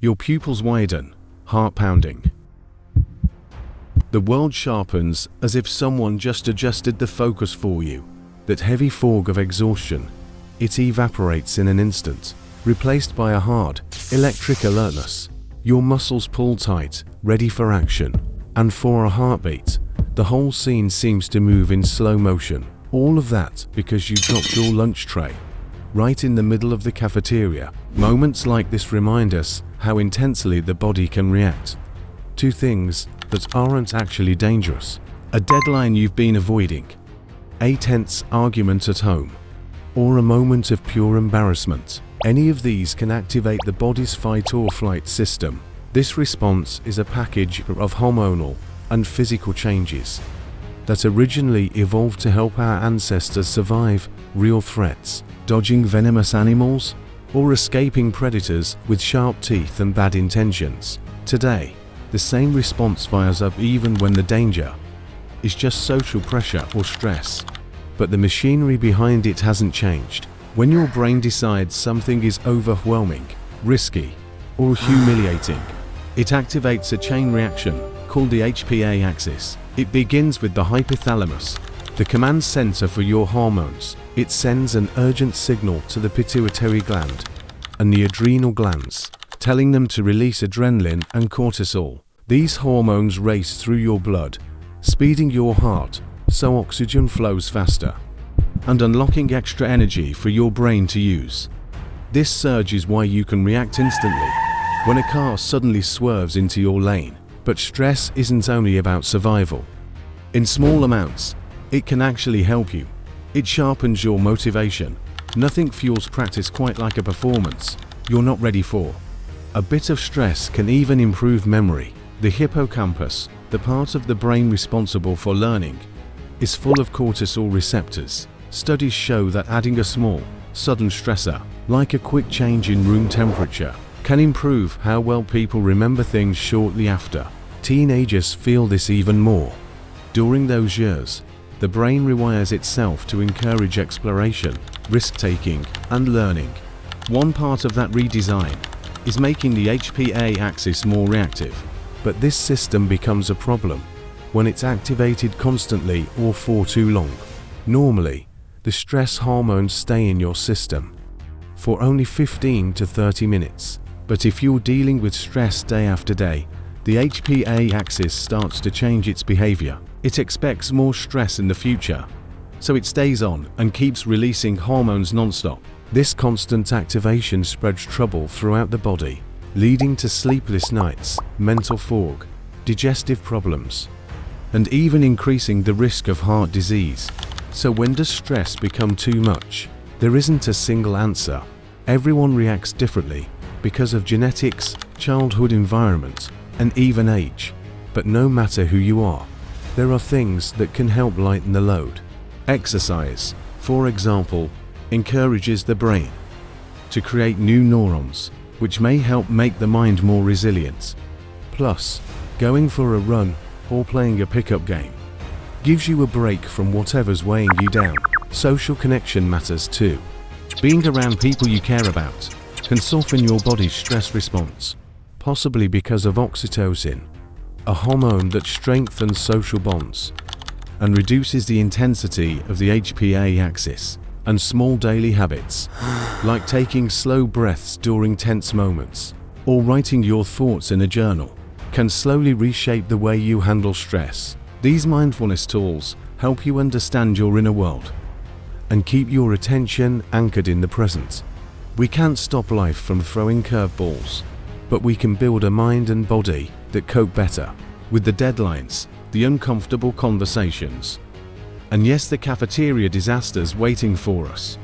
Your pupils widen, heart pounding. The world sharpens as if someone just adjusted the focus for you. That heavy fog of exhaustion, it evaporates in an instant, replaced by a hard, electric alertness. Your muscles pull tight, ready for action. And for a heartbeat, the whole scene seems to move in slow motion. All of that because you dropped your lunch tray right in the middle of the cafeteria. Moments like this remind us how intensely the body can react to things that aren't actually dangerous. A deadline you've been avoiding, a tense argument at home, or a moment of pure embarrassment. Any of these can activate the body's fight or flight system. This response is a package of hormonal and physical changes that originally evolved to help our ancestors survive real threats, dodging venomous animals, or escaping predators with sharp teeth and bad intentions. Today, the same response fires up even when the danger is just social pressure or stress. But the machinery behind it hasn't changed. When your brain decides something is overwhelming, risky, or humiliating, it activates a chain reaction called the HPA axis. It begins with the hypothalamus, the command center for your hormones. It sends an urgent signal to the pituitary gland and the adrenal glands, telling them to release adrenaline and cortisol. These hormones race through your blood, speeding your heart so oxygen flows faster, and unlocking extra energy for your brain to use. This surge is why you can react instantly when a car suddenly swerves into your lane. But stress isn't only about survival. In small amounts, it can actually help you. It sharpens your motivation. Nothing fuels practice quite like a performance you're not ready for. A bit of stress can even improve memory. The hippocampus, the part of the brain responsible for learning, is full of cortisol receptors. Studies show that adding a small, sudden stressor, like a quick change in room temperature, can improve how well people remember things shortly after. Teenagers feel this even more. During those years, the brain rewires itself to encourage exploration, risk-taking, and learning. One part of that redesign is making the HPA axis more reactive, but this system becomes a problem when it's activated constantly or for too long. Normally, the stress hormones stay in your system for only 15 to 30 minutes. But if you're dealing with stress day after day, the HPA axis starts to change its behavior. It expects more stress in the future, so it stays on and keeps releasing hormones non-stop. This constant activation spreads trouble throughout the body, leading to sleepless nights, mental fog, digestive problems, and even increasing the risk of heart disease. So when does stress become too much? There isn't a single answer. Everyone reacts differently because of genetics, childhood environment, and even age. But no matter who you are, there are things that can help lighten the load. Exercise, for example, encourages the brain to create new neurons, which may help make the mind more resilient. Plus, going for a run or playing a pickup game gives you a break from whatever's weighing you down. Social connection matters too. Being around people you care about can soften your body's stress response, possibly because of oxytocin, a hormone that strengthens social bonds and reduces the intensity of the HPA axis. And small daily habits, like taking slow breaths during tense moments or writing your thoughts in a journal, can slowly reshape the way you handle stress. These mindfulness tools help you understand your inner world and keep your attention anchored in the present. We can't stop life from throwing curveballs, but we can build a mind and body that cope better with the deadlines, the uncomfortable conversations, and yes, the cafeteria disasters waiting for us.